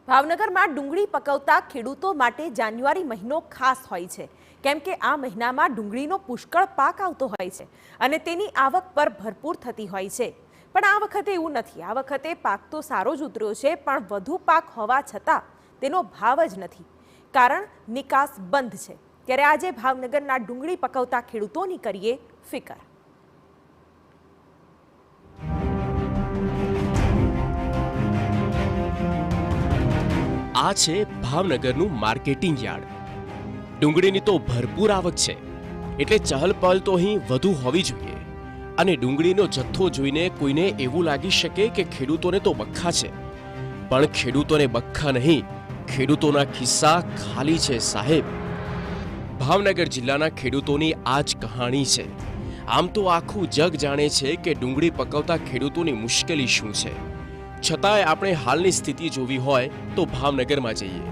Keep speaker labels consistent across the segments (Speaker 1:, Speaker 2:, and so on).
Speaker 1: ભાવનગરમાં ડુંગળી પકવતા ખેડૂતો માટે જાન્યુઆરી મહિનો ખાસ હોય છે, કેમ કે આ મહિનામાં ડુંગળીનો પુષ્કળ પાક આવતો હોય છે અને તેની આવક પર ભરપૂર થતી હોય છે। પણ આ વખતે એવું નથી। આ વખતે પાક તો સારો જ ઉતર્યો છે, પણ વધુ પાક હોવા છતાં તેનો ભાવ જ નથી, કારણ નિકાસ બંધ છે। ત્યારે આજે ભાવનગરના ડુંગળી પકવતા ખેડૂતોની કરીએ ફિકર।
Speaker 2: આ છે ભાવનગરનું માર્કેટિંગ યાર્ડ। ડુંગળીની તો ભરપૂર આવક છે, એટલે ચહલપહલ તો અહીં વધુ હોવી જોઈએ। અને ડુંગળીનો જથ્થો જોઈને કોઈને એવું લાગી શકે કે ખેડૂતોને તો બખ્ખા છે, પણ ખેડૂતોને બખ્ખા નહીં, ખેડૂતોના ખિસ્સા ખાલી છે સાહેબ। ભાવનગર જિલ્લાના ખેડૂતોની આ જ કહાણી છે। આમ તો આખું જગ જાણે છે કે ડુંગળી પકવતા ખેડૂતોની મુશ્કેલી શું છે, છતાંય આપણે હાલની સ્થિતિ જોવી હોય તો ભાવનગરમાં જઈએ।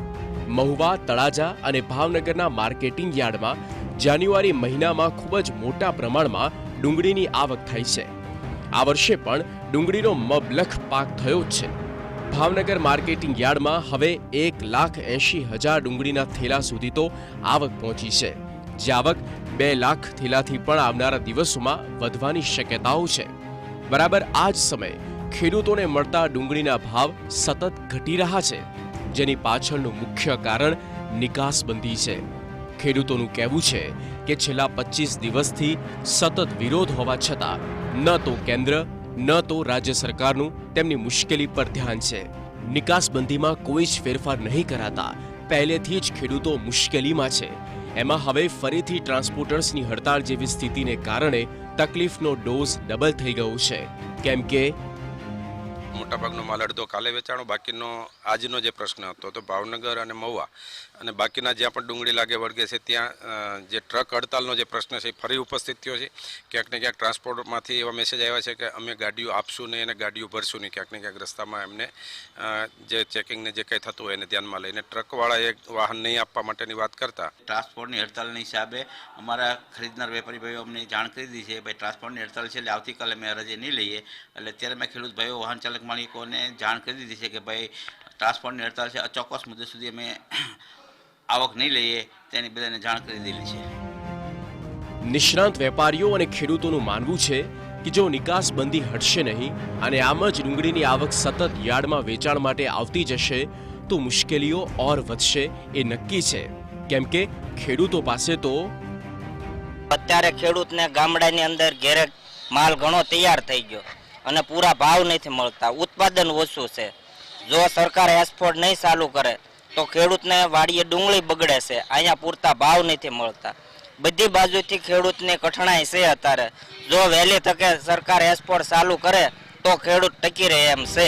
Speaker 2: મહુવા, તળાજા અને ભાવનગરના માર્કેટિંગ યાર્ડમાં જાન્યુઆરી મહિનામાં ખૂબ જ મોટા પ્રમાણમાં ડુંગળીની આવક થાય છે। આ વર્ષે પણ ડુંગળીનો મબલખ પાક થયો જ છે। ભાવનગર માર્કેટિંગ યાર્ડમાં હવે 1,80,000 ડુંગળીના થેલા સુધી તો આવક પહોંચી છે, જે આવક 2 લાખ થેલાથી પણ આવનારા દિવસોમાં વધવાની શક્યતાઓ છે। બરાબર આ જ સમયે ખેડૂતોને મળતા ડુંગળીના ભાવ સતત ઘટી રહ્યા છે, જેની પાછળનું મુખ્ય કારણ નિકાસબંધી છે। ખેડૂતોનું કહેવું છે કે છેલ્લા 25 દિવસથી સતત વિરોધ હોવા છતાં ન તો કેન્દ્ર ન તો રાજ્ય સરકારનું તેમની મુશ્કેલી પર ધ્યાન છે। નિકાસબંધીમાં કોઈ જ ફેરફાર નહીં કરાતા પહેલેથી જ ખેડૂતો મુશ્કેલીમાં છે। એમાં હવે ફરીથી ટ્રાન્સપોર્ટર્સની હડતાળ જેવી સ્થિતિને કારણે તકલીફનો ડોઝ ડબલ થઈ ગયો છે, કેમ કે
Speaker 3: મોટાભાગનો માલ અડધો કાલે વેચાણો, બાકીનો આજનો જે પ્રશ્ન હતો તો ભાવનગર અને મહુવા અને બાકીના જ્યાં પણ ડુંગળી લાગે વળગે છે ત્યાં જે ટ્રક હડતાલનો જે પ્રશ્ન છે એ ફરી ઉપસ્થિત થયો છે। ક્યાંક ને ક્યાંક ટ્રાન્સપોર્ટમાંથી એવા મેસેજ આવ્યા છે કે અમે ગાડીઓ આપશું નહીં અને ગાડીઓ ભરશું નહીં। ક્યાંક ને ક્યાંક રસ્તામાં એમને જે ચેકિંગને જે કંઈ થતું હોય એને ધ્યાનમાં લઈને ટ્રકવાળાએ વાહન નહીં આપવા માટેની વાત કરતા
Speaker 4: ટ્રાન્સપોર્ટની હડતાલની હિસાબે અમારા ખરીદનાર વેપારી ભાઈઓ અમને જાણ કરી દીધી છે ભાઈ ટ્રાન્સપોર્ટની હડતાલ છે એટલે આવતીકાલે અમે રજે નહીં લઈએ। એટલે અત્યારે મેં ખેડૂત ભાઈઓ વાહન ચાલક માલિકોને જાણ કરી દીધી છે કે ભાઈ ટ્રાન્સપોર્ટની હડતાલ છે, અચોક્કસ મુદ્દત સુધી અમે આવક નહીં લઈએ, તેની બધાને જાણ કરી દીધી છે।
Speaker 2: નિષ્ણાંત વેપારીઓ અને ખેડૂતોનું માનવું છે કે જો નિકાસબંધી હટશે નહીં અને આમ જ ડુંગળીની આવક સતત યાર્ડમાં વેચાણ માટે આવતી જશે તો મુશ્કેલીઓ ઓર વધશે એ નક્કી છે, કેમ કે ખેડૂતો પાસે તો
Speaker 5: અત્યારે ખેડૂતને ગામડાની અંદર ઘેરે માલ ઘણો તૈયાર થઈ ગયો અને પૂરા ભાવ નથી મળતા, ઉત્પાદન ઓછું છે। જો સરકાર એક્સપોર્ટ નહીં ચાલુ કરે તો ખેડૂતને વાડીએ ડુંગળી બગડે છે, અહીંયા પૂરતા ભાવ નથી મળતા। બધી બાજુથી ખેડૂતને કઠણાઈ છે અત્યારે। જો વહેલી તકે સરકાર એક્સપોર્ટ ચાલુ કરે તો ખેડૂત ટકી રહે એમ છે।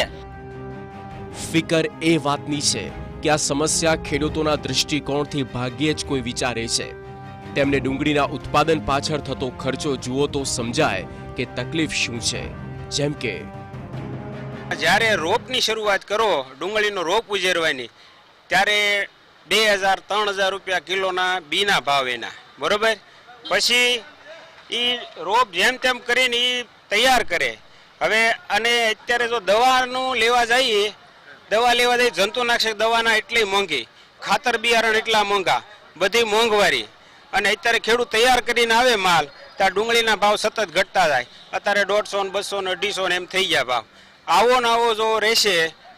Speaker 2: ફિકર એ વાતની છે કે આ સમસ્યા ખેડૂતોના દૃષ્ટિકોણથી ભાગ્યે જ કોઈ વિચારે છે। તેમને ડુંગળીના ઉત્પાદન પાછળ થતો ખર્ચો જુઓ તો સમજાય કે તકલીફ શું છે। જેમ કે
Speaker 6: જ્યારે રોપની શરૂઆત કરો, ડુંગળીનો રોપ ઉજેરવાની, ત્યારે 2,000-3,000 રૂપિયા કિલોના બીના ભાવ એના, બરોબર। પછી એ રોપ જેમ તેમ કરીને એ તૈયાર કરે। હવે અને અત્યારે જો દવાનું લેવા જઈએ, જંતુનાશક દવાના એટલી મોંઘી, ખાતર બિયારણ એટલા મોંઘા, બધી મોંઘવારી, અને અત્યારે ખેડૂત તૈયાર કરીને આવે માલ ત્યાં ડુંગળીના ભાવ સતત ઘટતા જાય। અત્યારે 150, 200, 150 એમ થઈ ગયા ભાવ। આવો ને આવો જો રહેશે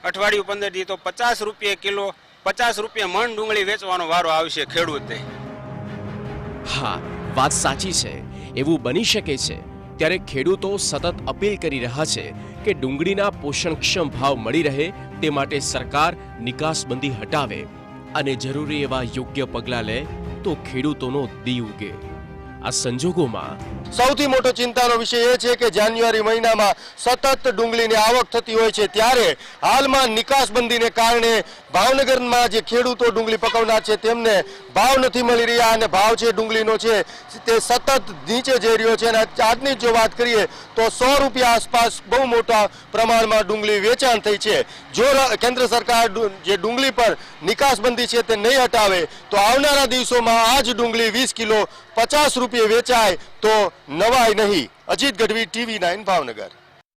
Speaker 6: અઠવાડિયું 15 દી તો 50 રૂપિયા કિલો, 50 રૂપિયા મણ ડુંગળી વેચવાનો વારો આવશે ખેડૂતને।
Speaker 2: હા, વાત સાચી છે, એવું બની શકે છે। ત્યારે ખેડૂતો સતત અપીલ કરી રહ્યા છે કે ડુંગળીના પોષણક્ષમ ભાવ મળી રહે તે માટે સરકાર નિકાસબંધી હટાવે અને જરૂરી એવા યોગ્ય પગલાં લે તો ખેડૂતોનો દી ઉગે। આ સંજોગોમાં
Speaker 7: સૌથી મોટો ચિંતાનો વિષય એ છે કે જાન્યુઆરી મહિનામાં સતત ડુંગળીની આવક થતી હોય છે, ત્યારે હાલમાં નિકાસબંધીને કારણે ભાવનગરમાં જે ખેડૂતો ડુંગળી પકવનાર છે તેમને ભાવ નથી મળી રહ્યા અને ભાવ છે ડુંગળીનો છે તે સતત નીચે જઈ રહ્યો છે। અને આજની જો વાત કરીએ તો 100 રૂપિયા આસપાસ બહુ મોટા પ્રમાણમાં ડુંગળી વેચાણ થઈ છે। જો કેન્દ્ર સરકાર જે ડુંગળી પર નિકાસબંધી છે તે નહીં હટાવે તો આવનારા દિવસોમાં આ જ ડુંગળી 20 કિલો 50 રૂપિયે વેચાય તો નવાય નહીં। અજીત ગઢવી, TV9 ભાવનગર।